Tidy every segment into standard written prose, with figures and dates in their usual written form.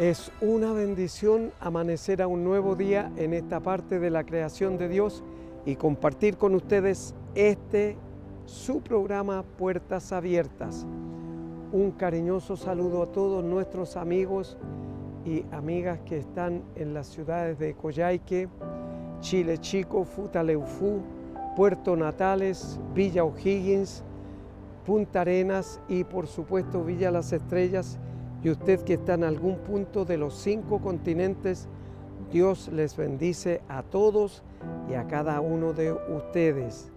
Es una bendición amanecer a un nuevo día en esta parte de la creación de Dios y compartir con ustedes su programa Puertas Abiertas. Un cariñoso saludo a todos nuestros amigos y amigas que están en las ciudades de Coyhaique, Chile Chico, Futaleufú, Puerto Natales, Villa O'Higgins, Punta Arenas y por supuesto Villa Las Estrellas. Y usted que está en algún punto de los 5 continentes, Dios les bendice a todos y a cada uno de ustedes.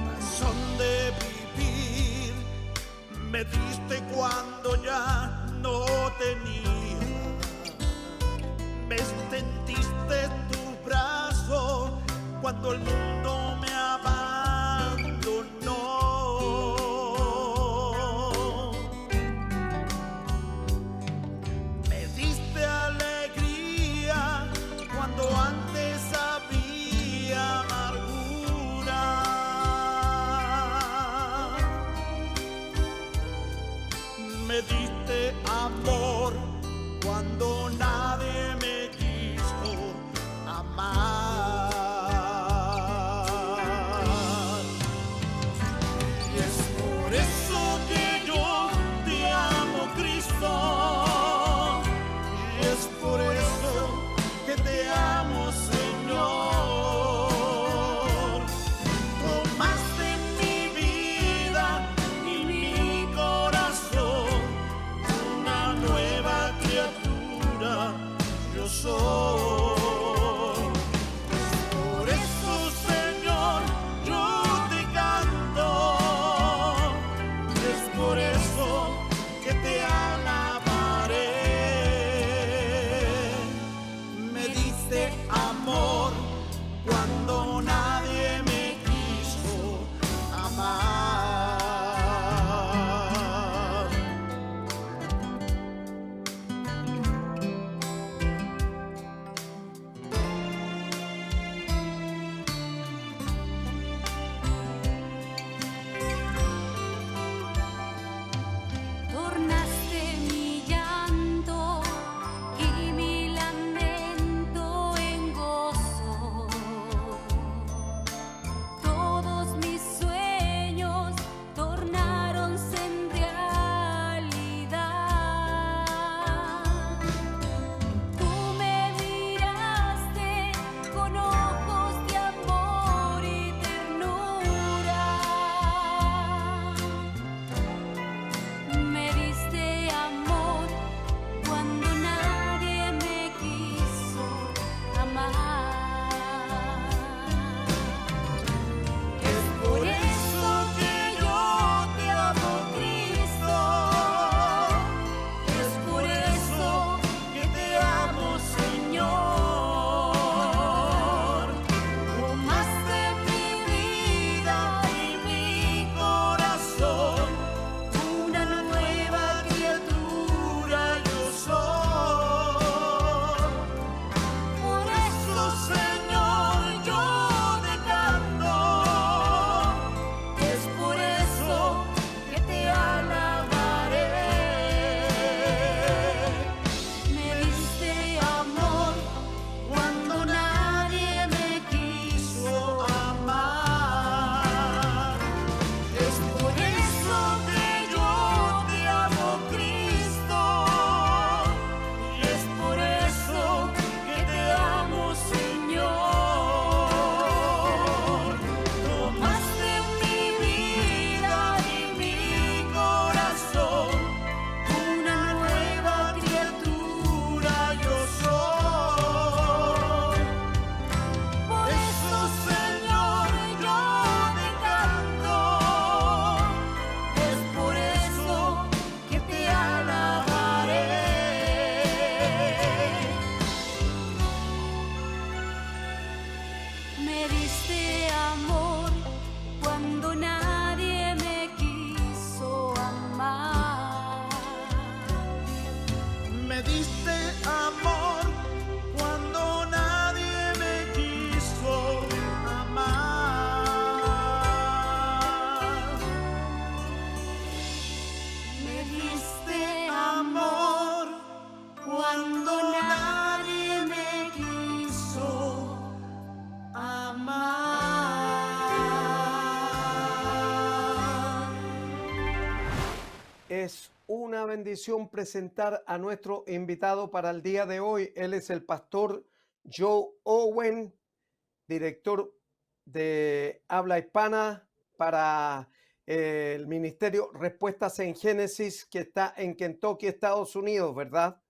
Razón de vivir me diste cuando ya no tenía, me extendiste tu brazo cuando el mundo me abandonó. Me diste alegría cuando antes había amargura. Me diste amor cuando nadie me quiso amar. Y es por eso que yo te amo, Cristo. Y es por eso que te amo, Señor. Tomaste mi vida y mi corazón, una nueva criatura Es una bendición presentar a nuestro invitado para el día de hoy. Él es el pastor Joe Owen, director de habla hispana para el ministerio Respuestas en Génesis, que está en Kentucky, Estados Unidos, ¿verdad?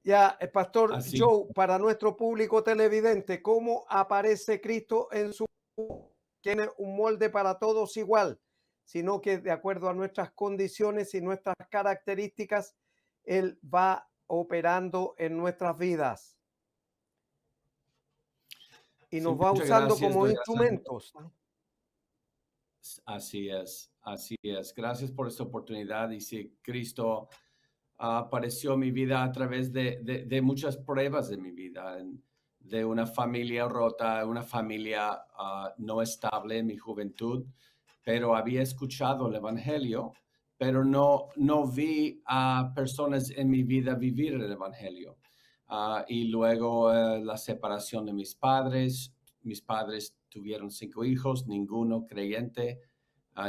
Ya, pastor Así, Joe, para nuestro público televidente, ¿cómo aparece Cristo en su... Tiene un molde para todos igual, sino que de acuerdo a nuestras condiciones y nuestras características, Él va operando en nuestras vidas y sí, nos va muchas usando gracias, como doy gracias. instrumentos. Así es, así es. Gracias por esta oportunidad. Y sí, Cristo apareció en mi vida a través de muchas pruebas de mi vida, de una familia rota, una familia no estable en mi juventud, pero había escuchado el Evangelio, pero no vi a personas en mi vida vivir el Evangelio. Y luego la separación de mis padres tuvieron 5 hijos, ninguno creyente,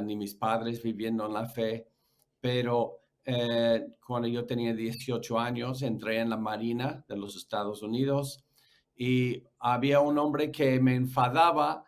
ni mis padres viviendo en la fe, pero cuando yo tenía 18 años, entré en la Marina de los Estados Unidos y había un hombre que me enfadaba,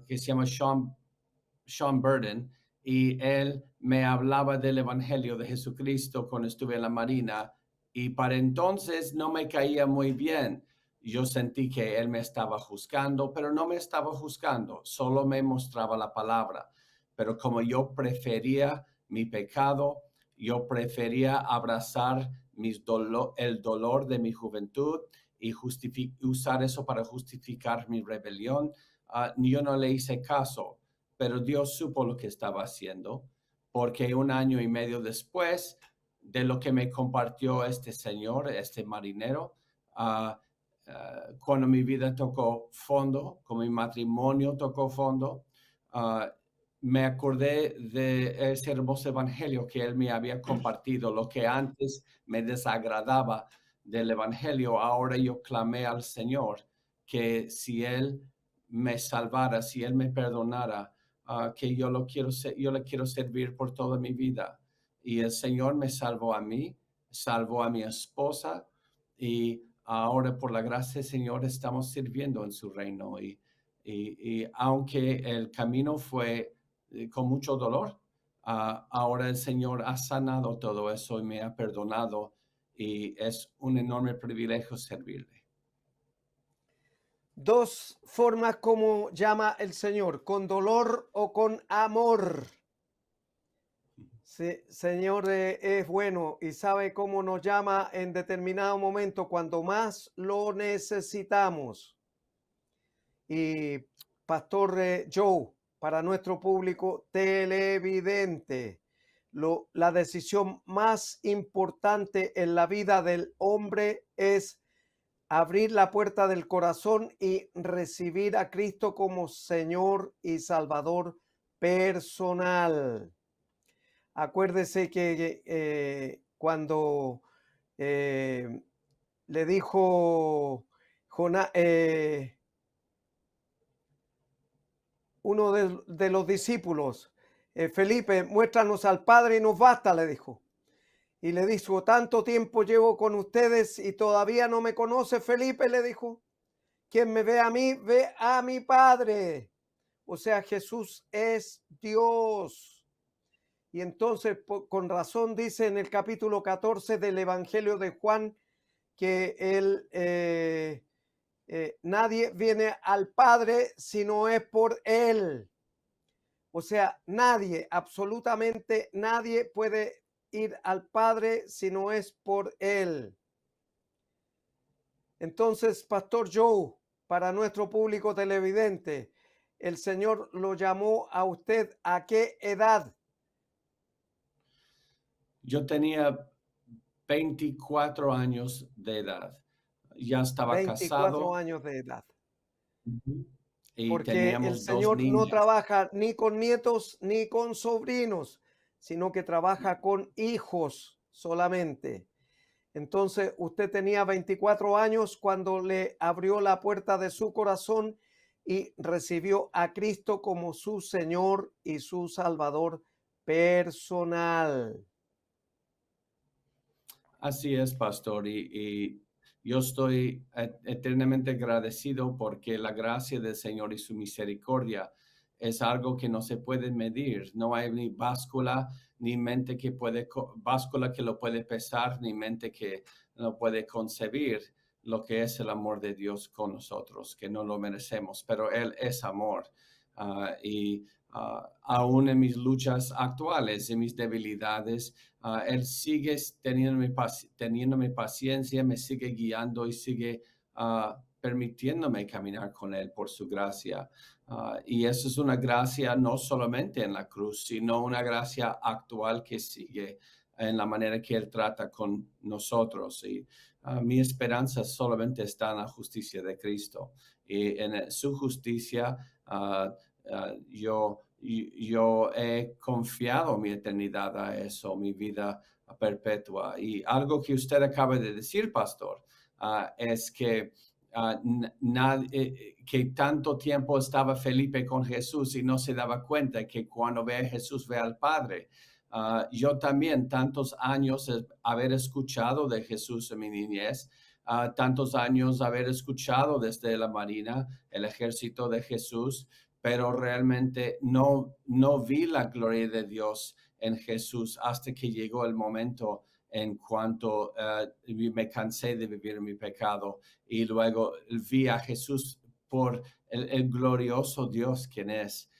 que se llama Sean Burden, y él me hablaba del Evangelio de Jesucristo cuando estuve en la Marina, y para entonces no me caía muy bien. Yo sentí que él me estaba juzgando, pero no me estaba juzgando, solo me mostraba la palabra. Pero como yo prefería mi pecado, yo prefería abrazar el dolor de mi juventud y usar eso para justificar mi rebelión. Yo no le hice caso, pero Dios supo lo que estaba haciendo, porque 1 año y medio después de lo que me compartió este señor, este marinero, cuando mi vida tocó fondo, cuando mi matrimonio tocó fondo, me acordé de ese hermoso evangelio que él me había compartido. Lo que antes me desagradaba del evangelio, ahora yo clamé al Señor que si él me salvara, si él me perdonara, que yo le quiero servir por toda mi vida. Y el Señor me salvó a mí, salvó a mi esposa, y ahora por la gracia del Señor estamos sirviendo en su reino. Y aunque el camino fue con mucho dolor, ahora el Señor ha sanado todo eso y me ha perdonado, y es un enorme privilegio servirle. 2 formas como llama el Señor, con dolor o con amor. Sí, Señor es bueno y sabe cómo nos llama en determinado momento cuando más lo necesitamos. Y Pastor Joe, para nuestro público televidente, la decisión más importante en la vida del hombre es abrir la puerta del corazón y recibir a Cristo como Señor y Salvador personal. Acuérdese que cuando le dijo uno de los discípulos, Felipe, muéstranos al Padre y nos basta, le dijo. Y le dijo, tanto tiempo llevo con ustedes y todavía no me conoce. Felipe, le dijo, quien me ve a mí, ve a mi Padre. O sea, Jesús es Dios. Y entonces, con razón, dice en el capítulo 14 del Evangelio de Juan, que nadie viene al Padre si no es por Él. O sea, nadie, absolutamente nadie puede ir al Padre si no es por Él. Entonces, Pastor Joe, para nuestro público televidente, el Señor lo llamó a usted ¿a qué edad? Yo tenía 24 años de edad. Ya estaba 24 casado. años de edad. Y Porque el teníamos 2 Señor no niñas. trabaja ni con nietos ni con sobrinos, sino que trabaja con hijos solamente. Entonces, usted tenía 24 años cuando le abrió la puerta de su corazón y recibió a Cristo como su Señor y su Salvador personal. Así es, pastor, y yo estoy eternamente agradecido porque la gracia del Señor y su misericordia es algo que no se puede medir. No hay ni báscula, ni mente que puede, báscula que lo puede pesar, ni mente que lo puede concebir lo que es el amor de Dios con nosotros, que no lo merecemos, pero Él es amor. Y aún en mis luchas actuales, en mis debilidades, Él sigue teniéndome paciencia, me sigue guiando y sigue permitiéndome caminar con Él por su gracia. Y eso es una gracia no solamente en la cruz, sino una gracia actual que sigue en la manera que Él trata con nosotros. Y mi esperanza solamente está en la justicia de Cristo. Y en su justicia, yo he confiado mi eternidad a eso, mi vida perpetua. Y algo que usted acaba de decir, pastor, es que que tanto tiempo estaba Felipe con Jesús y no se daba cuenta que cuando ve a Jesús ve al Padre. Yo también tantos años haber escuchado de Jesús en mi niñez, tantos años haber escuchado desde la Marina, el ejército de Jesús, pero realmente no vi la gloria de Dios en Jesús hasta que llegó el momento en cuanto me cansé de vivir mi pecado y luego vi a Jesús por el glorioso Dios quien es,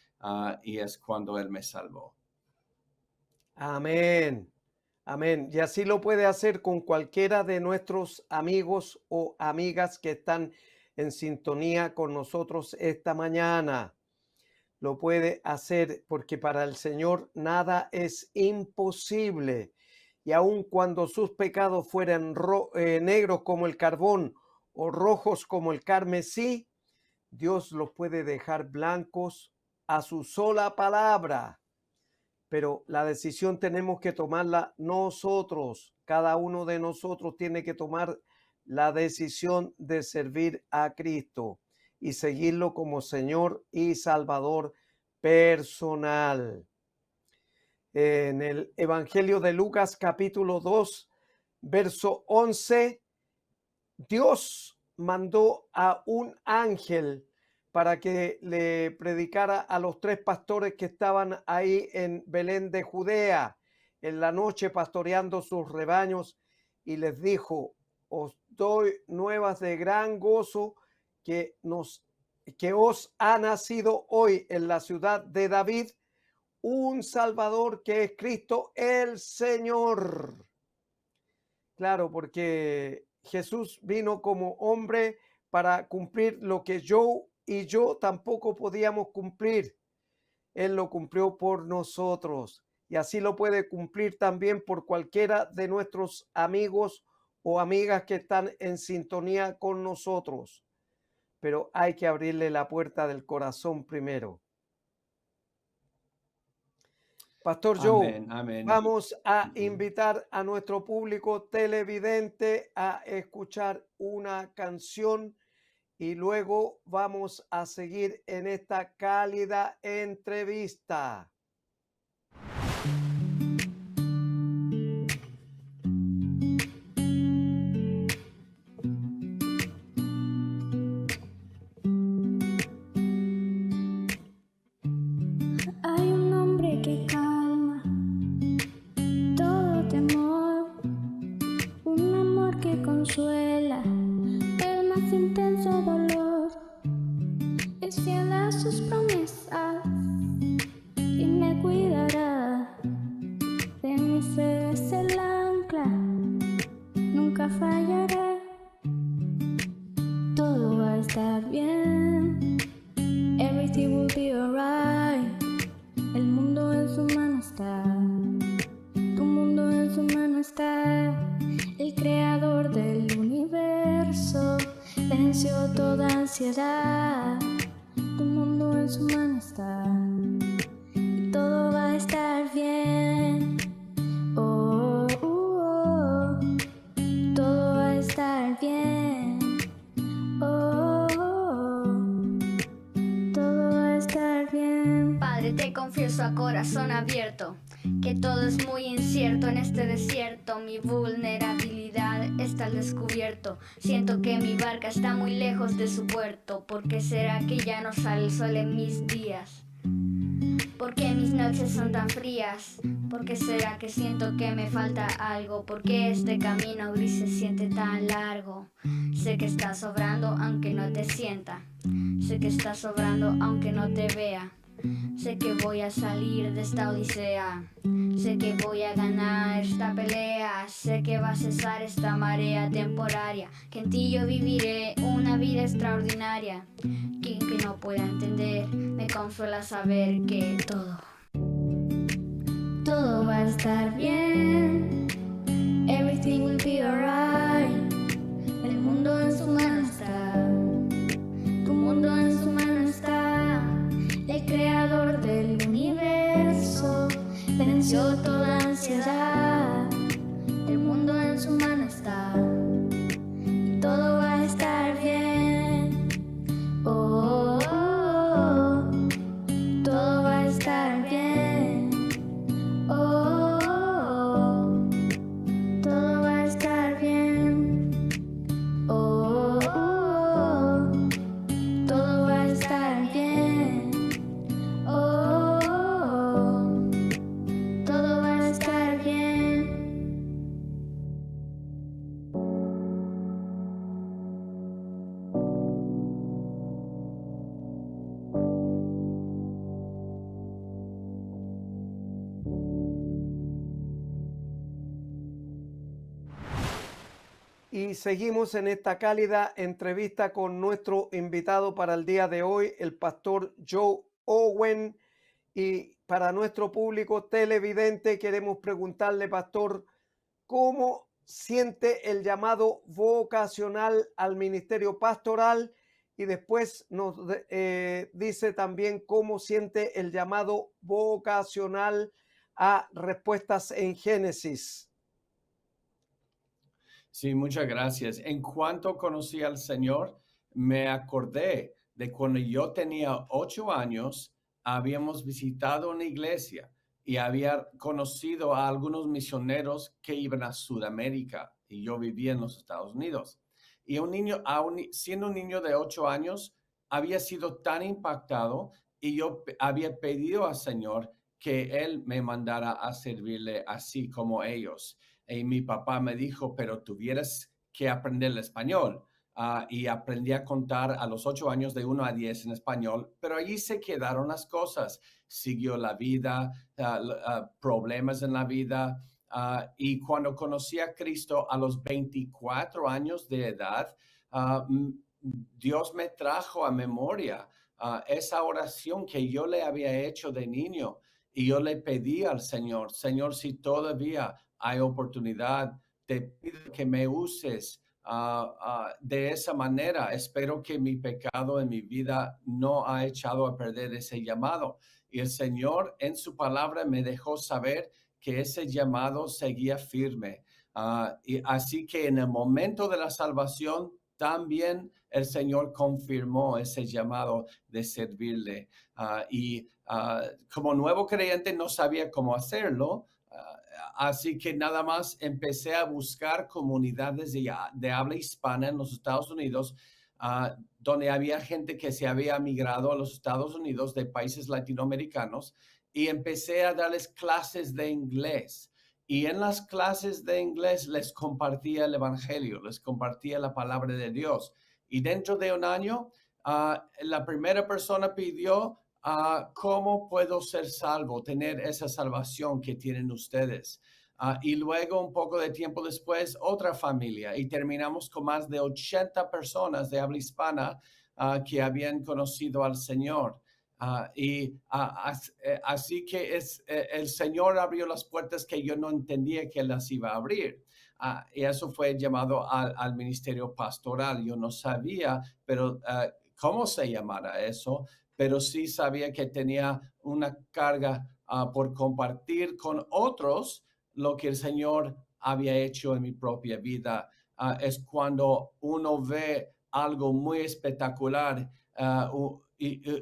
y es cuando Él me salvó. Amén. Amén. Y así lo puede hacer con cualquiera de nuestros amigos o amigas que están en sintonía con nosotros esta mañana. Lo puede hacer porque para el Señor nada es imposible. Y aun cuando sus pecados fueran negros como el carbón o rojos como el carmesí, Dios los puede dejar blancos a su sola palabra. Pero la decisión tenemos que tomarla nosotros. Cada uno de nosotros tiene que tomar la decisión de servir a Cristo y seguirlo como Señor y Salvador personal. En el Evangelio de Lucas capítulo 2, verso 11, Dios mandó a un ángel para que le predicara a los 3 pastores que estaban ahí en Belén de Judea en la noche pastoreando sus rebaños, y les dijo: os doy nuevas de gran gozo que os ha nacido hoy en la ciudad de David un Salvador, que es Cristo el Señor. Claro, porque Jesús vino como hombre para cumplir lo que yo tampoco podíamos cumplir. Él lo cumplió por nosotros y así lo puede cumplir también por cualquiera de nuestros amigos o amigas que están en sintonía con nosotros. Pero hay que abrirle la puerta del corazón primero. Pastor Joe, Amén, amén. vamos a invitar a nuestro público televidente a escuchar una canción y luego vamos a seguir en esta cálida entrevista. Hay un nombre que calma todo temor, un amor que consuela el más intenso dolor. Es fiel a sus promesas y me cuidará. De mi fe es el ancla, nunca fallará. Todo va a estar bien, everything will be alright. El mundo en su mano está, tu mundo en su mano está. El creador del universo venció toda ansiedad. Tu mundo en su mano está, y todo va a estar bien. Oh, oh, oh. Todo va a estar bien. Oh, oh, oh. Todo va a estar bien. Padre, te confieso a corazón abierto que todo es muy incierto en este desierto. Mi vulnerabilidad está al descubierto. Siento que mi barca está muy lejos de su puerto. ¿Por qué será que ya no sale el sol en mis días? ¿Por qué mis noches son tan frías? ¿Por qué será que siento que me falta algo? ¿Por qué este camino gris se siente tan largo? Sé que está sobrando aunque no te sienta. Sé que está sobrando aunque no te vea. Sé que voy a salir de esta odisea. Sé que voy a ganar esta pelea. Sé que va a cesar esta marea temporaria. Que en ti yo viviré una vida extraordinaria. Quien que no pueda entender, me consuela saber que todo va a estar bien. Everything will be alright. El mundo en su mano está. Tu mundo en su mano está. El creador del universo venció toda ansiedad. El mundo en su mano está. Y todo va a estar bien. Oh, oh, oh. Todo va a estar bien. Oh, oh, oh. Todo va a estar bien. Oh, oh, oh. Todo va a estar bien. Oh, oh, oh. Todo va a estar bien. Y seguimos en esta cálida entrevista con nuestro invitado para el día de hoy, el pastor Joe Owen. Y para nuestro público televidente queremos preguntarle, pastor, ¿cómo siente el llamado vocacional al ministerio pastoral? Y después nos dice también cómo siente el llamado vocacional a Respuestas en Génesis. Sí, muchas gracias. En cuanto conocí al Señor, me acordé de cuando yo tenía 8 años, habíamos visitado una iglesia y había conocido a algunos misioneros que iban a Sudamérica y yo vivía en los Estados Unidos. Y un niño, siendo un niño de 8 años, había sido tan impactado y yo había pedido al Señor que Él me mandara a servirle así como ellos. Y mi papá me dijo, pero tuvieras que aprender el español. Y aprendí a contar a los 8 años de 1 a 10 en español, pero allí se quedaron las cosas. Siguió la vida, problemas en la vida. Y cuando conocí a Cristo a los 24 años de edad, Dios me trajo a memoria esa oración que yo le había hecho de niño. Y yo le pedí al Señor, Señor, si todavía hay oportunidad, te pido que me uses de esa manera. Espero que mi pecado en mi vida no ha echado a perder ese llamado. Y el Señor en su palabra me dejó saber que ese llamado seguía firme. Y así que en el momento de la salvación, también el Señor confirmó ese llamado de servirle. Como nuevo creyente no sabía cómo hacerlo. Así que nada más empecé a buscar comunidades de habla hispana en los Estados Unidos, donde había gente que se había migrado a los Estados Unidos de países latinoamericanos, y empecé a darles clases de inglés. Y en las clases de inglés les compartía el evangelio, les compartía la palabra de Dios. Y dentro de un año, la primera persona pidió, ¿cómo puedo ser salvo, tener esa salvación que tienen ustedes? Y luego, un poco de tiempo después, otra familia, y terminamos con más de 80 personas de habla hispana que habían conocido al Señor. Así que el Señor abrió las puertas que yo no entendía que las iba a abrir. Y eso fue llamado al ministerio pastoral. Yo no sabía, pero cómo se llamara eso, pero sí sabía que tenía una carga por compartir con otros lo que el Señor había hecho en mi propia vida. Es cuando uno ve algo muy espectacular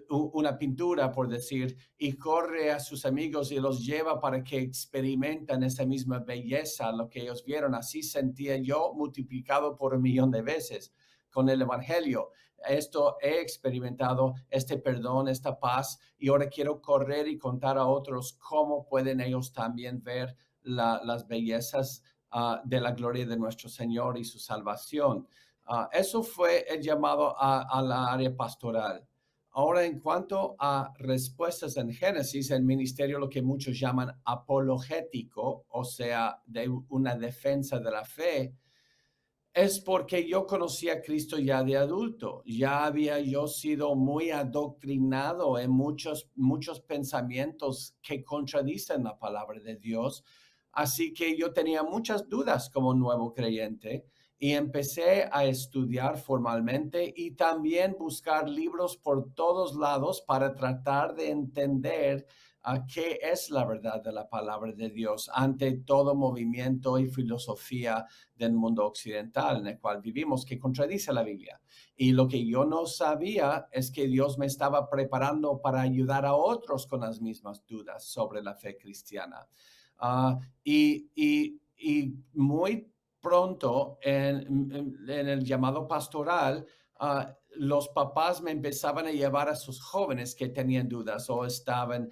una pintura, por decir, y corre a sus amigos y los lleva para que experimenten esa misma belleza, lo que ellos vieron. Así sentía yo, multiplicado por 1,000,000 de veces con el Evangelio. Esto he experimentado, este perdón, esta paz, y ahora quiero correr y contar a otros cómo pueden ellos también ver las bellezas de la gloria de nuestro Señor y su salvación. Eso fue el llamado a la área pastoral. Ahora, en cuanto a respuestas en Génesis, el ministerio, lo que muchos llaman apologético, o sea, de una defensa de la fe, es porque yo conocí a Cristo ya de adulto. Ya había yo sido muy adoctrinado en muchos pensamientos que contradicen la palabra de Dios. Así que yo tenía muchas dudas como nuevo creyente y empecé a estudiar formalmente y también buscar libros por todos lados para tratar de entender qué es la verdad de la palabra de Dios ante todo movimiento y filosofía del mundo occidental en el cual vivimos, que contradice la Biblia. Y lo que yo no sabía es que Dios me estaba preparando para ayudar a otros con las mismas dudas sobre la fe cristiana. Y muy pronto en el llamado pastoral, los papás me empezaban a llevar a sus jóvenes que tenían dudas o estaban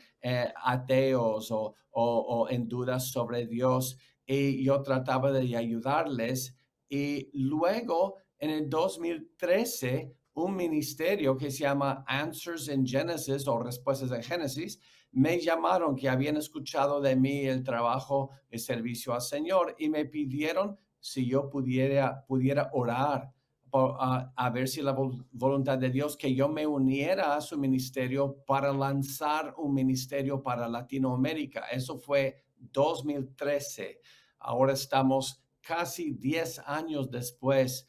ateos o en dudas sobre Dios, y yo trataba de ayudarles. Y luego, en el 2013, un ministerio que se llama Answers in Genesis o Respuestas en Génesis, me llamaron que habían escuchado de mí el trabajo, el servicio al Señor, y me pidieron si yo pudiera orar a ver si la voluntad de Dios, que yo me uniera a su ministerio para lanzar un ministerio para Latinoamérica. Eso fue 2013. Ahora estamos casi 10 años después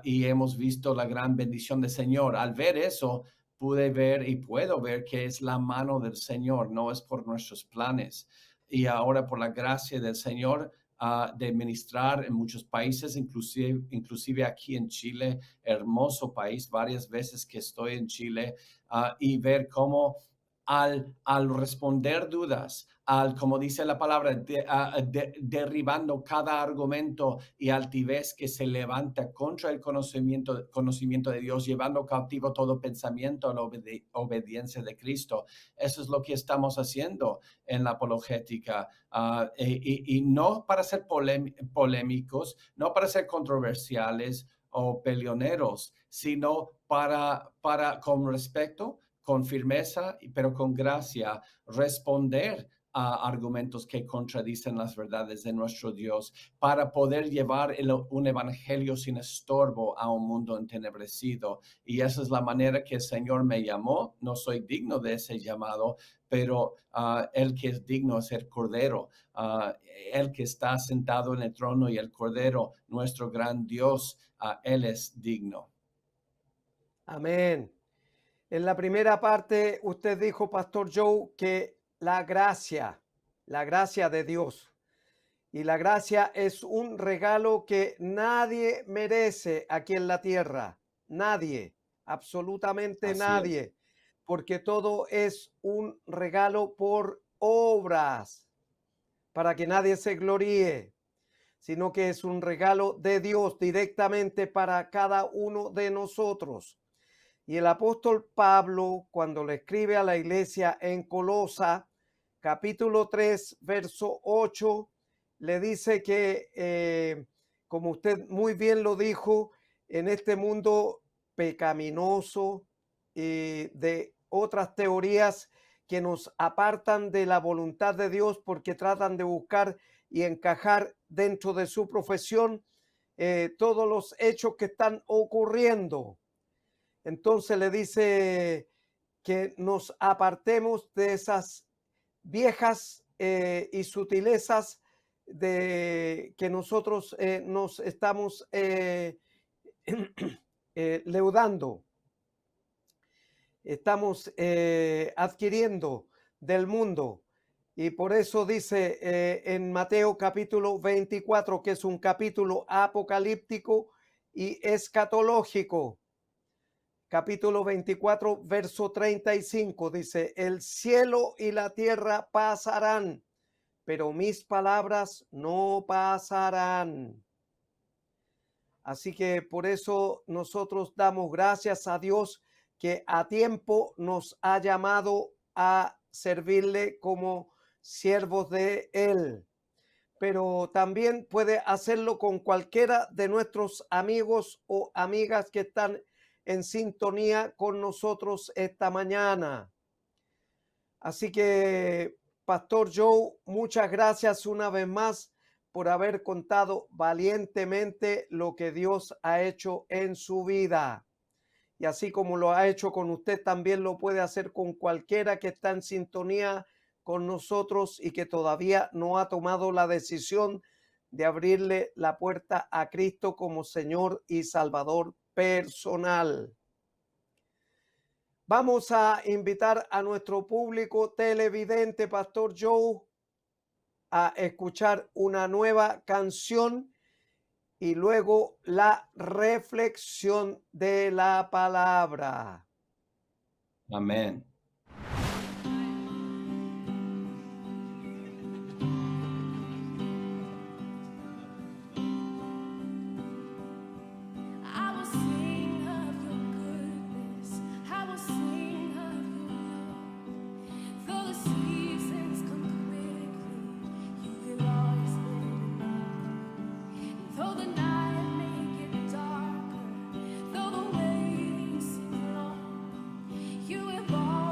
y hemos visto la gran bendición del Señor. Al ver eso, pude ver y puedo ver que es la mano del Señor, no es por nuestros planes. Y ahora, por la gracia del Señor, de ministrar en muchos países, inclusive aquí en Chile, hermoso país, varias veces que estoy en Chile, y ver cómo al responder dudas, como dice la palabra, derribando cada argumento y altivez que se levanta contra el conocimiento de Dios, llevando cautivo todo pensamiento a la obediencia de Cristo. Eso es lo que estamos haciendo en la apologética, y no para ser polémicos, no para ser controversiales o peleoneros, sino para con respeto, con firmeza, pero con gracia, responder a argumentos que contradicen las verdades de nuestro Dios, para poder llevar un evangelio sin estorbo a un mundo entenebrecido. Y esa es la manera que el Señor me llamó. No soy digno de ese llamado, pero el que es digno es el Cordero, el que está sentado en el trono, y el Cordero, nuestro gran Dios, Él es digno. Amén. En la primera parte, usted dijo, Pastor Joe, que la gracia de Dios. Y la gracia es un regalo que nadie merece aquí en la tierra. Nadie, absolutamente Así nadie. es. Porque todo es un regalo por obras, para que nadie se gloríe, sino que es un regalo de Dios directamente para cada uno de nosotros. Y el apóstol Pablo, cuando le escribe a la iglesia en Colosa, capítulo 3, verso 8, le dice que, como usted muy bien lo dijo, en este mundo pecaminoso y de otras teorías que nos apartan de la voluntad de Dios porque tratan de buscar y encajar dentro de su profesión todos los hechos que están ocurriendo. Entonces le dice que nos apartemos de esas viejas y sutilezas de que nosotros nos estamos leudando, estamos adquiriendo del mundo. Y por eso dice en Mateo capítulo 24, que es un capítulo apocalíptico y escatológico, capítulo 24, verso 35, dice, el cielo y la tierra pasarán, pero mis palabras no pasarán. Así que por eso nosotros damos gracias a Dios que a tiempo nos ha llamado a servirle como siervos de Él. Pero también puede hacerlo con cualquiera de nuestros amigos o amigas que están en sintonía con nosotros esta mañana. Así que, Pastor Joe, muchas gracias una vez más por haber contado valientemente lo que Dios ha hecho en su vida. Y así como lo ha hecho con usted, también lo puede hacer con cualquiera que está en sintonía con nosotros y que todavía no ha tomado la decisión de abrirle la puerta a Cristo como Señor y Salvador personal. Vamos a invitar a nuestro público televidente, Pastor Joe, a escuchar una nueva canción y luego la reflexión de la palabra. Amén. I will sing of your goodness. I will sing of your love. Though the seasons come quickly, you will always live enough. Though the night may get darker, though the waiting seems long, you will always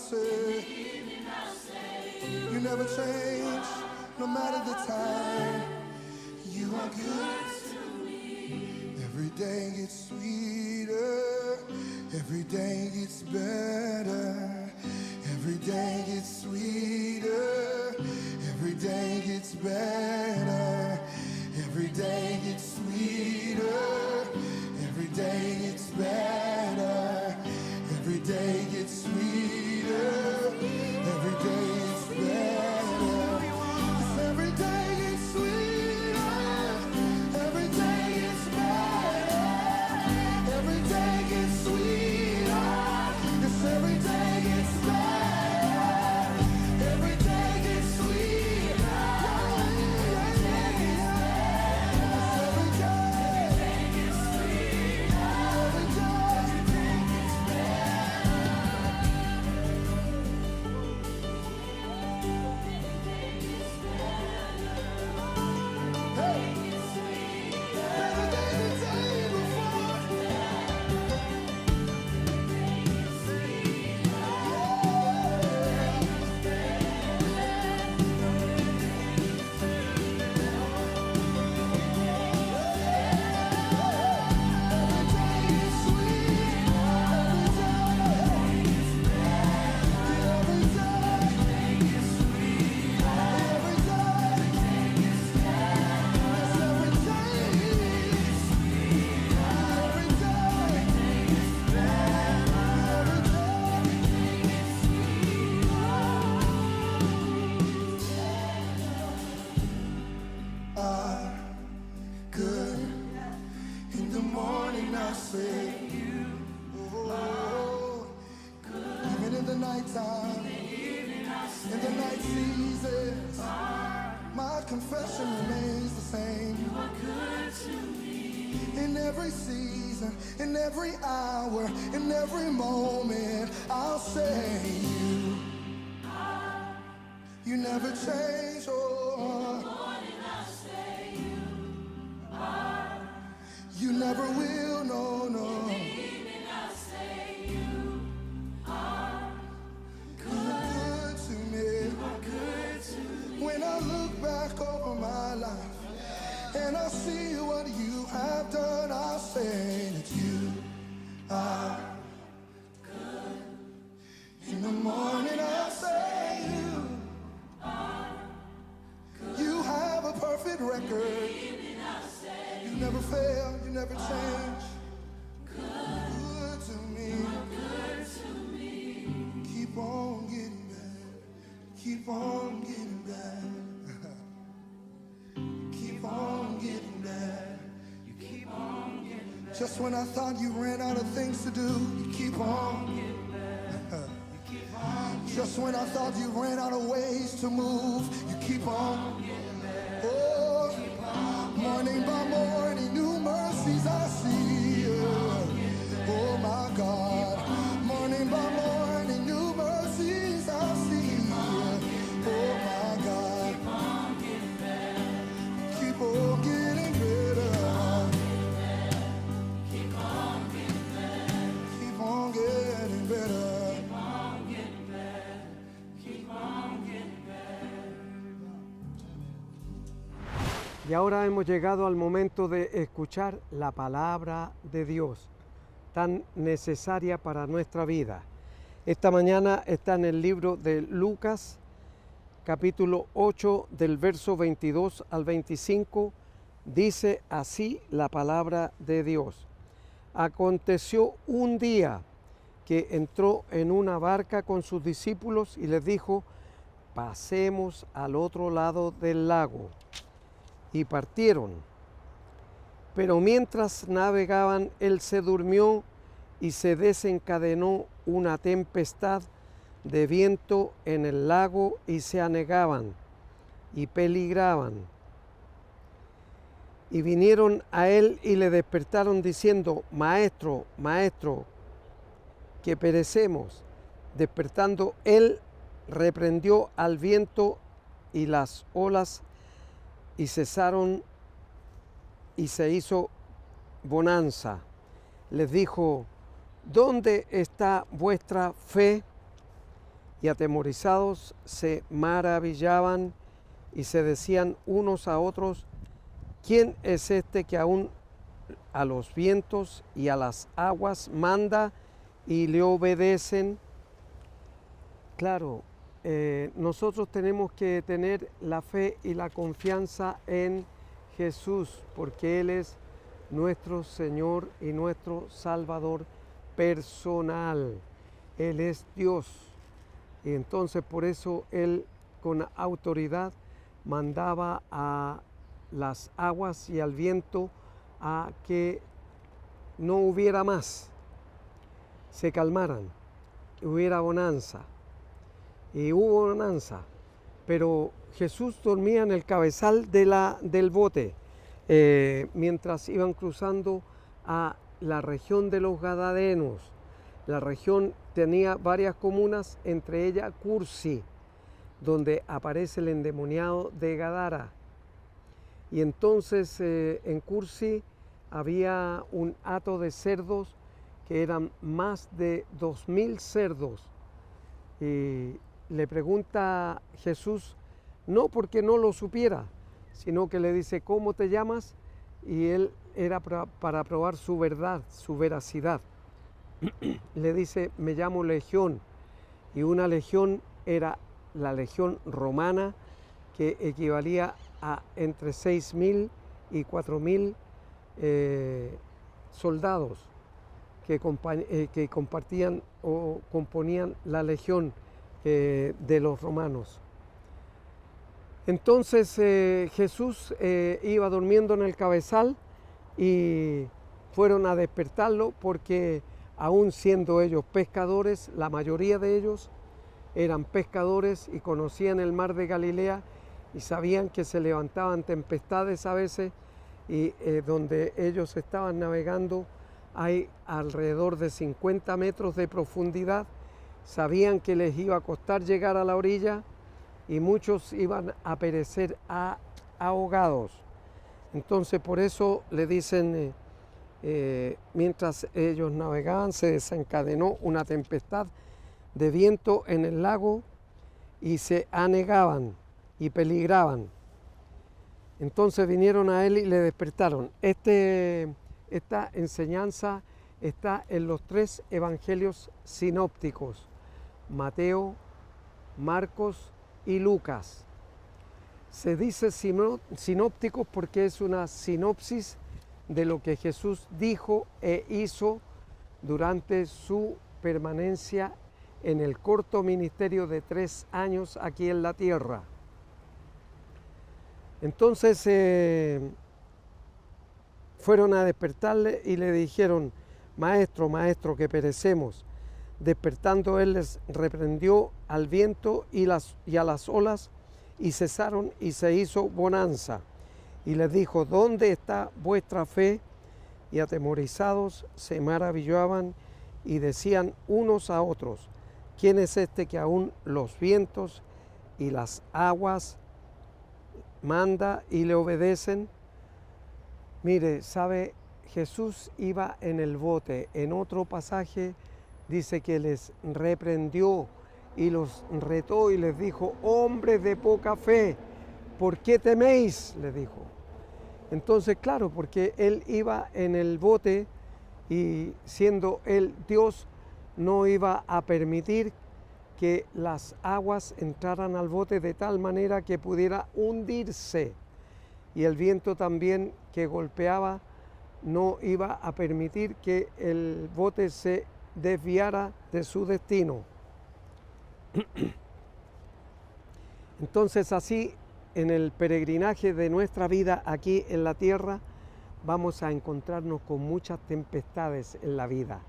say, you never change, no matter the time. You are good to me. Every day gets sweeter, every day gets better. Every day gets sweeter, every day gets better. Every day gets sweeter, every day gets better. Every day gets sweeter, every day gets better. Yes, every day gets sweeter, every day gets better. Every day gets sweeter, yes, every day gets better. Every day gets sweeter, every day gets sweeter, every day. Good. In the morning I say, oh, even in the nighttime, in the night seasons, my confession remains the same. You are good to me. In every season, in every hour, in every moment, I'll say you never change. Oh, you never will, no, no. Good to me. When I look back over my life and I see what you have done, I'll say that you are good. In the morning I'll say you have a perfect record. You never fail, you never change. Good to me. Keep on getting better. keep on getting better. Keep on getting better. You keep on getting better. Just when I thought you ran out of things to do, you keep on getting better. You keep on getting just when I thought you ran out of ways to move, you keep on getting better. Oh, keep on morning by morning, new mercies I see. Oh my God, morning by morning, new mercies I see. Oh my God, keep on getting better. Keep on getting better. Keep on getting better. Keep on getting better. Y ahora hemos llegado al momento de escuchar la palabra de Dios, tan necesaria para nuestra vida. Esta mañana está en el libro de Lucas, capítulo 8, del verso 22 al 25, dice así la palabra de Dios. Aconteció un día que entró en una barca con sus discípulos y les dijo, pasemos al otro lado del lago. Y partieron. Pero mientras navegaban, él se durmió y se desencadenó una tempestad de viento en el lago y se anegaban y peligraban. Y vinieron a él y le despertaron diciendo, Maestro, Maestro, que perecemos. Despertando él, reprendió al viento y las olas y cesaron y se hizo bonanza. Les dijo, ¿dónde está vuestra fe? Y atemorizados se maravillaban y se decían unos a otros, ¿quién es este que aún a los vientos y a las aguas manda y le obedecen? Claro, nosotros tenemos que tener la fe y la confianza en Jesús, porque Él es nuestro Señor y nuestro Salvador personal. Él es Dios. Y entonces por eso Él con autoridad mandaba a las aguas y al viento a que no hubiera más, se calmaran, hubiera bonanza. Y hubo bonanza, pero Jesús dormía en el cabezal del bote mientras iban cruzando a la región de los Gadarenos. La región tenía varias comunas, entre ellas Cursi, donde aparece el endemoniado de Gadara. Y entonces en Cursi había un hato de cerdos que eran más de 2000 cerdos. Y le pregunta Jesús, no porque no lo supiera, sino que le dice, ¿cómo te llamas? Y él era para probar su verdad, su veracidad. Le dice, me llamo Legión. Y una legión era la legión romana, que equivalía a entre 6.000 y 4.000 soldados que compartían o componían la legión de los romanos. Entonces Jesús iba durmiendo en el cabezal y fueron a despertarlo porque aún siendo ellos pescadores, la mayoría de ellos eran pescadores y conocían el mar de Galilea y sabían que se levantaban tempestades a veces y donde ellos estaban navegando hay alrededor de 50 metros de profundidad. Sabían que les iba a costar llegar a la orilla y muchos iban a perecer ahogados. Entonces por eso le dicen, mientras ellos navegaban se desencadenó una tempestad de viento en el lago y se anegaban y peligraban. Entonces vinieron a él y le despertaron. Esta enseñanza está en los 3 evangelios sinópticos, Mateo, Marcos y Lucas. Se dice sinópticos porque es una sinopsis de lo que Jesús dijo e hizo durante su permanencia en el corto ministerio de 3 años aquí en la tierra. Entonces fueron a despertarle y le dijeron: maestro, maestro, que perecemos. Despertando él les reprendió al viento y a las olas, y cesaron, y se hizo bonanza. Y les dijo: ¿dónde está vuestra fe? Y atemorizados se maravillaban y decían unos a otros: ¿quién es este que aún los vientos y las aguas manda y le obedecen? Mire, sabe, Jesús iba en el bote. En otro pasaje dice que les reprendió y los retó y les dijo: hombres de poca fe, ¿por qué teméis?, le dijo. Entonces, claro, porque él iba en el bote y siendo él Dios, no iba a permitir que las aguas entraran al bote de tal manera que pudiera hundirse. Y el viento también que golpeaba no iba a permitir que el bote se desviara de su destino. Entonces, así, en el peregrinaje de nuestra vida aquí en la tierra, vamos a encontrarnos con muchas tempestades en la vida,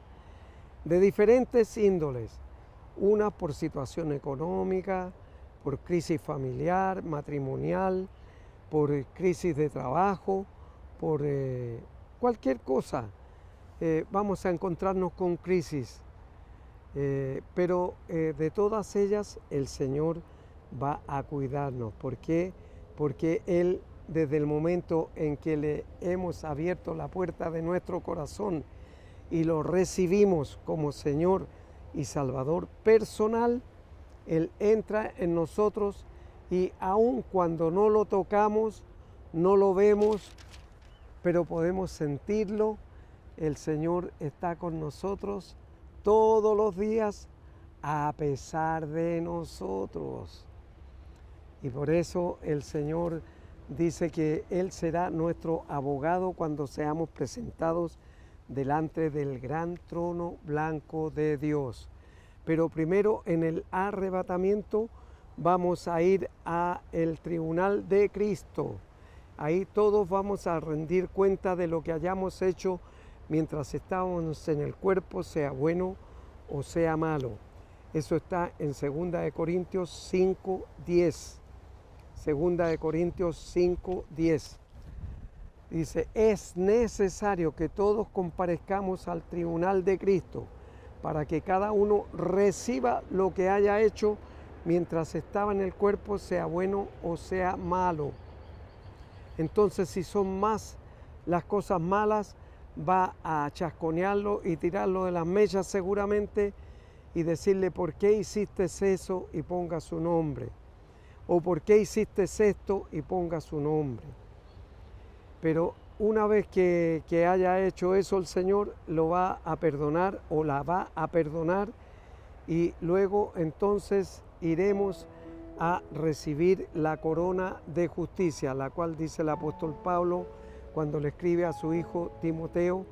de diferentes índoles. Una por situación económica, por crisis familiar, matrimonial, por crisis de trabajo, por cualquier cosa. Vamos a encontrarnos con crisis, pero de todas ellas el Señor va a cuidarnos. ¿Por qué? Porque Él, desde el momento en que le hemos abierto la puerta de nuestro corazón y lo recibimos como Señor y Salvador personal, Él entra en nosotros, y aun cuando no lo tocamos, no lo vemos, pero podemos sentirlo. El Señor está con nosotros todos los días a pesar de nosotros. Y por eso el Señor dice que Él será nuestro abogado cuando seamos presentados delante del gran trono blanco de Dios. Pero primero, en el arrebatamiento, vamos a ir a el tribunal de Cristo. Ahí todos vamos a rendir cuenta de lo que hayamos hecho mientras estábamos en el cuerpo, sea bueno o sea malo. Eso está en 2 Corintios 5:10. 2 Corintios 5:10. Dice: es necesario que todos comparezcamos al tribunal de Cristo, para que cada uno reciba lo que haya hecho mientras estaba en el cuerpo, sea bueno o sea malo. Entonces, si son más las cosas malas, va a chasconearlo y tirarlo de las mechas seguramente, y decirle: ¿por qué hiciste eso? Y ponga su nombre. O ¿por qué hiciste esto? Y ponga su nombre. Pero una vez que haya hecho eso, el Señor lo va a perdonar o la va a perdonar, y luego entonces iremos a recibir la corona de justicia, la cual dice el apóstol Pablo cuando le escribe a su hijo Timoteo: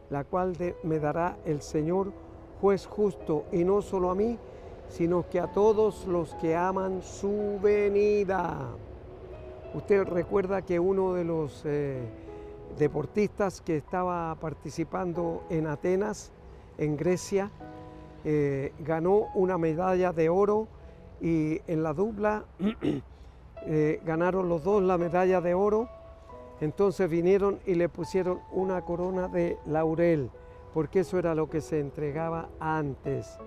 la cual me dará el Señor, juez justo, y no solo a mí, sino que a todos los que aman su venida. Usted recuerda que uno de los deportistas que estaba participando en Atenas, en Grecia, ganó una medalla de oro, y en la dupla ganaron los dos la medalla de oro. Entonces vinieron y le pusieron una corona de laurel, porque eso era lo que se entregaba antes.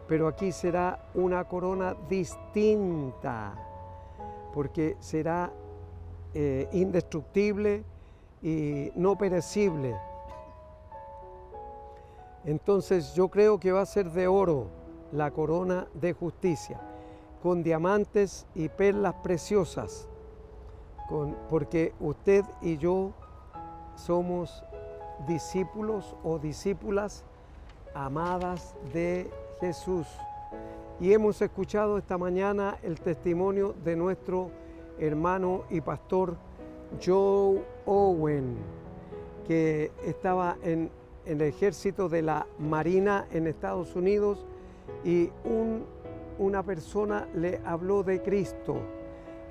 Pero aquí será una corona distinta, porque será indestructible y no perecible. Entonces yo creo que va a ser de oro la corona de justicia, con diamantes y perlas preciosas, porque usted y yo somos discípulos o discípulas amadas de Jesús. Y hemos escuchado esta mañana el testimonio de nuestro hermano y pastor Joe Owen, que estaba en el ejército de la Marina en Estados Unidos, y una persona le habló de Cristo.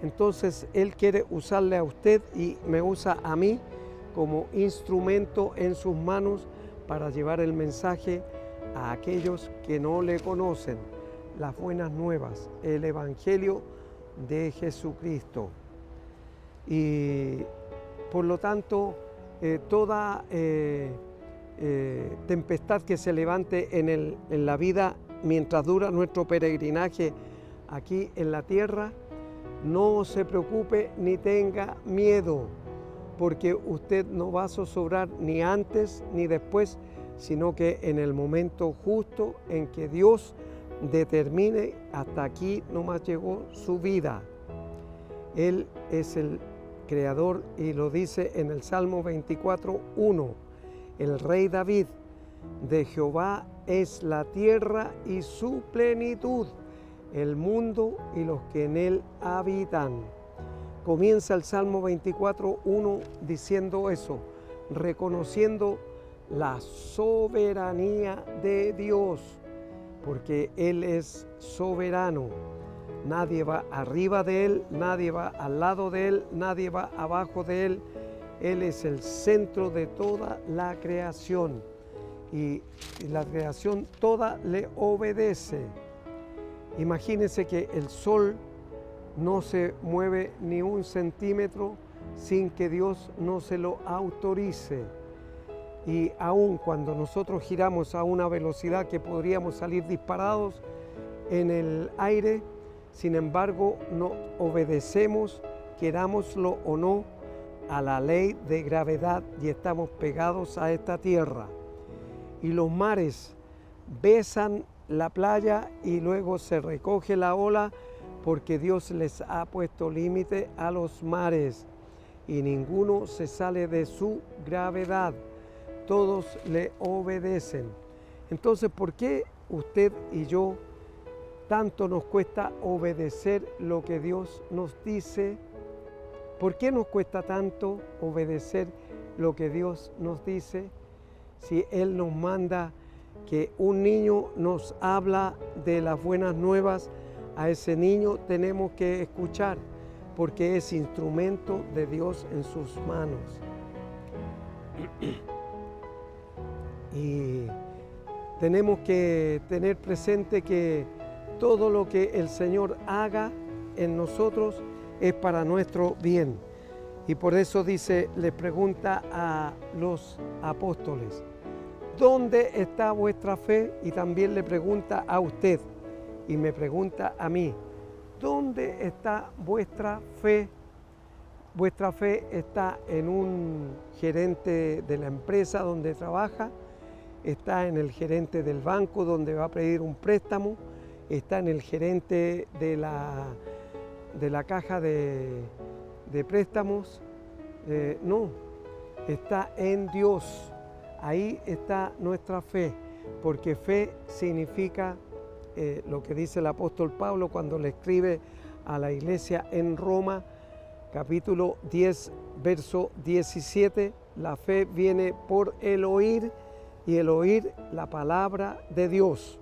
Entonces Él quiere usarle a usted y me usa a mí como instrumento en sus manos para llevar el mensaje a aquellos que no le conocen, las buenas nuevas, el Evangelio de Jesucristo. Y por lo tanto, toda tempestad que se levante en la vida mientras dura nuestro peregrinaje aquí en la tierra, no se preocupe ni tenga miedo, porque usted no va a zozobrar ni antes ni después, sino que en el momento justo en que Dios determine, hasta aquí nomás llegó su vida. Él es el creador y lo dice en el Salmo 24:1, el rey David: de Jehová es la tierra y su plenitud, el mundo y los que en él habitan. Comienza el Salmo 24:1 diciendo eso, reconociendo la soberanía de Dios, porque Él es soberano. Nadie va arriba de Él, nadie va al lado de Él, nadie va abajo de Él. Él es el centro de toda la creación y la creación toda le obedece. Imagínense que el sol no se mueve ni un centímetro sin que Dios no se lo autorice. Y aun cuando nosotros giramos a una velocidad que podríamos salir disparados en el aire, sin embargo no obedecemos, querámoslo o no, a la ley de gravedad y estamos pegados a esta tierra. Y los mares besan la playa y luego se recoge la ola, porque Dios les ha puesto límite a los mares y ninguno se sale de su gravedad. Todos le obedecen. Entonces, ¿por qué usted y yo tanto nos cuesta obedecer lo que Dios nos dice? ¿Por qué nos cuesta tanto obedecer lo que Dios nos dice? Si Él nos manda que un niño nos habla de las buenas nuevas, a ese niño tenemos que escuchar, porque es instrumento de Dios en sus manos. Y tenemos que tener presente que todo lo que el Señor haga en nosotros es para nuestro bien. Y por eso dice, le pregunta a los apóstoles, ¿dónde está vuestra fe? Y también le pregunta a usted y me pregunta a mí, ¿dónde está vuestra fe? Vuestra fe está en un gerente de la empresa donde trabaja, está en el gerente del banco donde va a pedir un préstamo, está en el gerente de la caja de préstamos. No, está en Dios. Ahí está nuestra fe, porque fe significa lo que dice el apóstol Pablo cuando le escribe a la iglesia en Roma, capítulo 10, verso 17, la fe viene por el oír y el oír la palabra de Dios.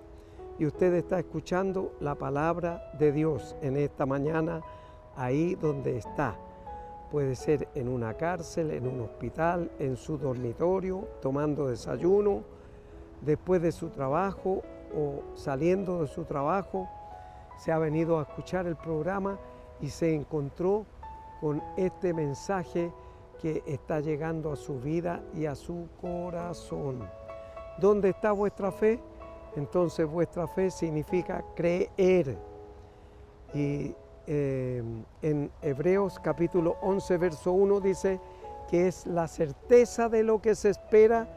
Y usted está escuchando la palabra de Dios en esta mañana, ahí donde está. Puede ser en una cárcel, en un hospital, en su dormitorio, tomando desayuno, después de su trabajo o saliendo de su trabajo. Se ha venido a escuchar el programa y se encontró con este mensaje que está llegando a su vida y a su corazón. ¿Dónde está vuestra fe? Entonces vuestra fe significa creer. Y en Hebreos capítulo 11, verso 1 dice que es la certeza de lo que se espera,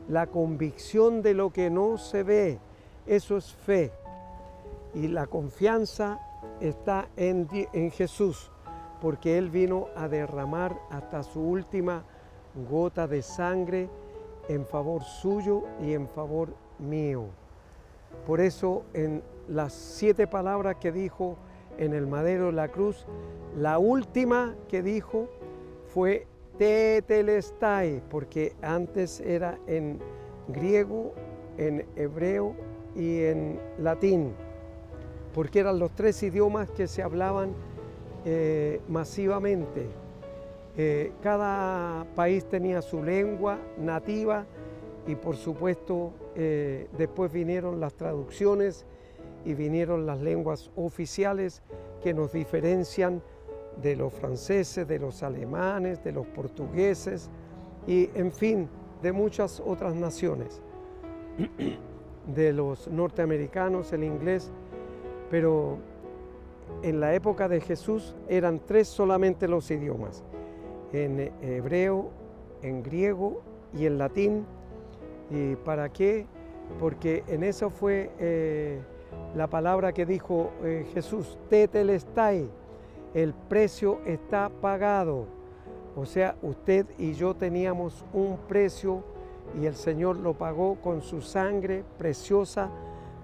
la convicción de lo que no se ve. Eso es fe. Y la confianza está en Jesús, porque Él vino a derramar hasta su última gota de sangre en favor suyo y en favor mío. Por eso en las 7 palabras que dijo en el madero de la cruz, la última que dijo fue tetelestai, porque antes era en griego, en hebreo y en latín, porque eran los 3 idiomas que se hablaban masivamente. Cada país tenía su lengua nativa y por supuesto después vinieron las traducciones y vinieron las lenguas oficiales que nos diferencian de los franceses, de los alemanes, de los portugueses y en fin, de muchas otras naciones, de los norteamericanos, el inglés, pero en la época de Jesús eran 3 solamente los idiomas, en hebreo, en griego y en latín. ¿Y para qué? Porque en eso fue la palabra que dijo Jesús, tetelestai, el precio está pagado. O sea, usted y yo teníamos un precio y el Señor lo pagó con su sangre preciosa,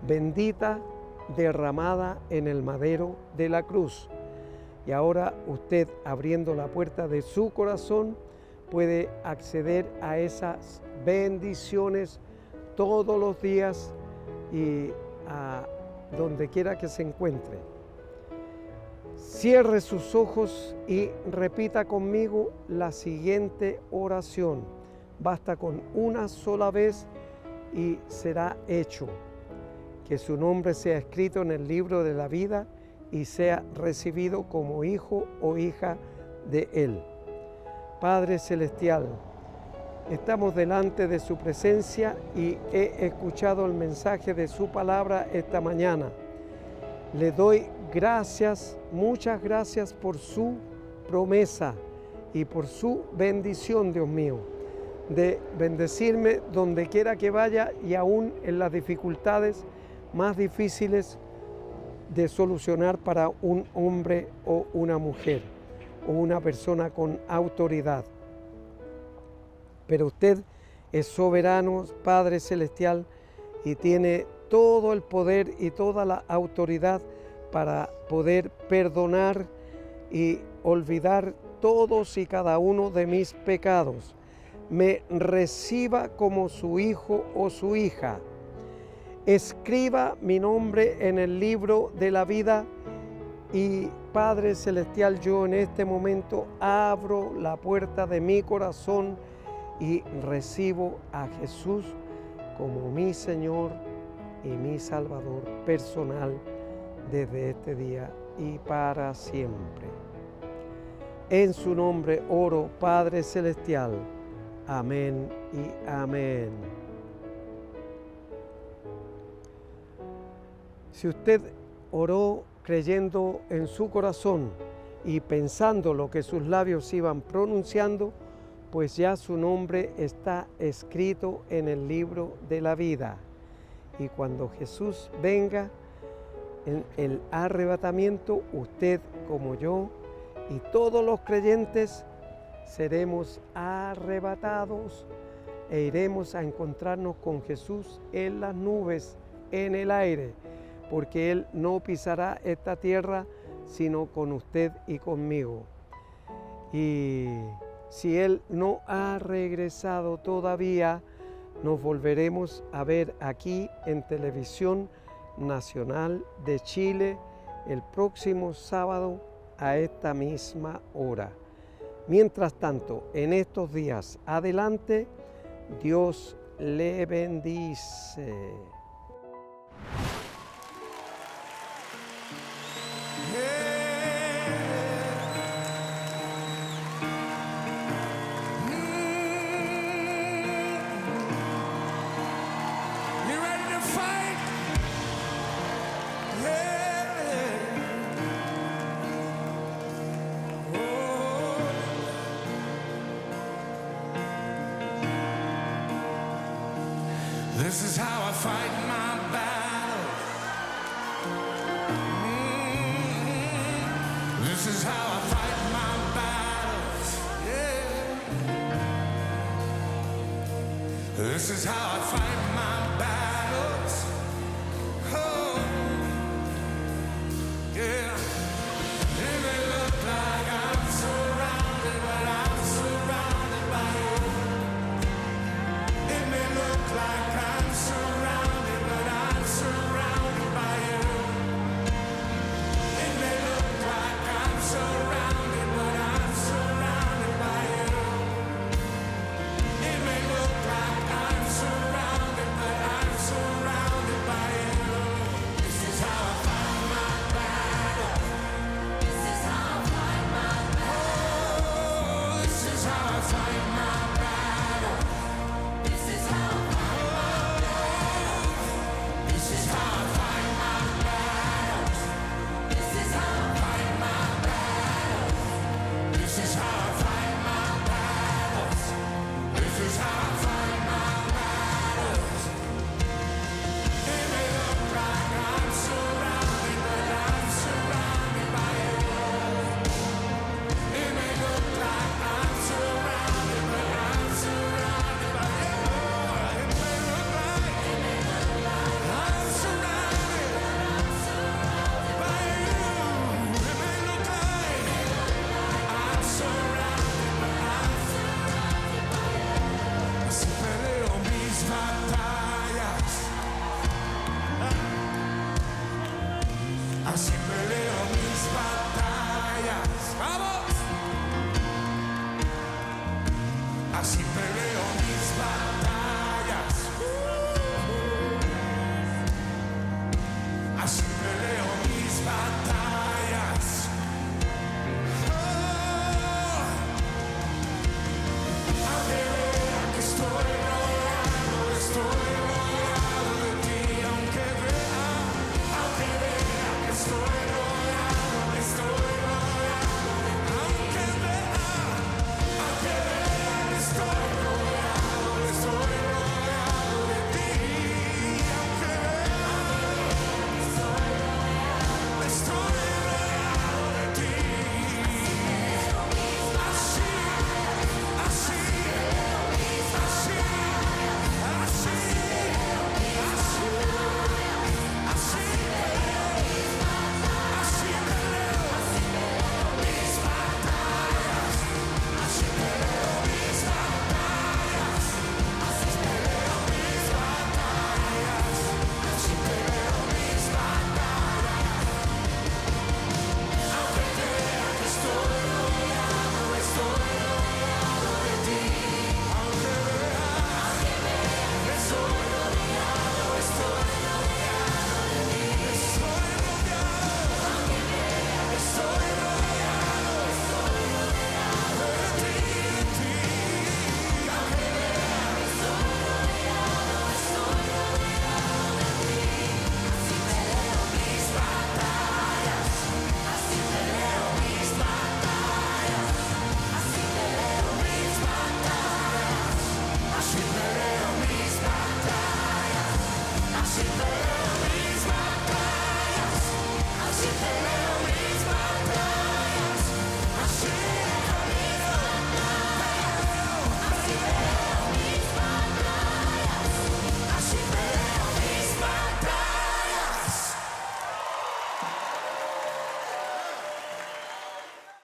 bendita, derramada en el madero de la cruz. Y ahora usted, abriendo la puerta de su corazón, puede acceder a esas bendiciones todos los días y a donde quiera que se encuentre. Cierre sus ojos y repita conmigo la siguiente oración. Basta con una sola vez y será hecho. Que su nombre sea escrito en el libro de la vida y sea recibido como hijo o hija de Él. Padre Celestial, estamos delante de su presencia y he escuchado el mensaje de su palabra esta mañana. Le doy gracias, muchas gracias por su promesa y por su bendición, Dios mío, de bendecirme donde quiera que vaya y aún en las dificultades más difíciles de solucionar para un hombre o una mujer o una persona con autoridad. Pero usted es soberano, Padre Celestial, y tiene todo el poder y toda la autoridad para poder perdonar y olvidar todos y cada uno de mis pecados. Me reciba como su hijo o su hija. Escriba mi nombre en el libro de la vida y Padre Celestial, yo en este momento abro la puerta de mi corazón y recibo a Jesús como mi Señor y mi Salvador personal desde este día y para siempre. En su nombre oro, Padre Celestial. Amén y amén. Si usted oró creyendo en su corazón y pensando lo que sus labios iban pronunciando, pues ya su nombre está escrito en el libro de la vida. Y cuando Jesús venga en el arrebatamiento, usted como yo y todos los creyentes seremos arrebatados e iremos a encontrarnos con Jesús en las nubes, en el aire, porque Él no pisará esta tierra sino con usted y conmigo. Y si Él no ha regresado todavía, nos volveremos a ver aquí en Televisión Nacional de Chile el próximo sábado a esta misma hora. Mientras tanto, en estos días adelante, Dios le bendice. This is how I fight my battle. This is how I fight my battles. Yeah. This is how I fight my battles.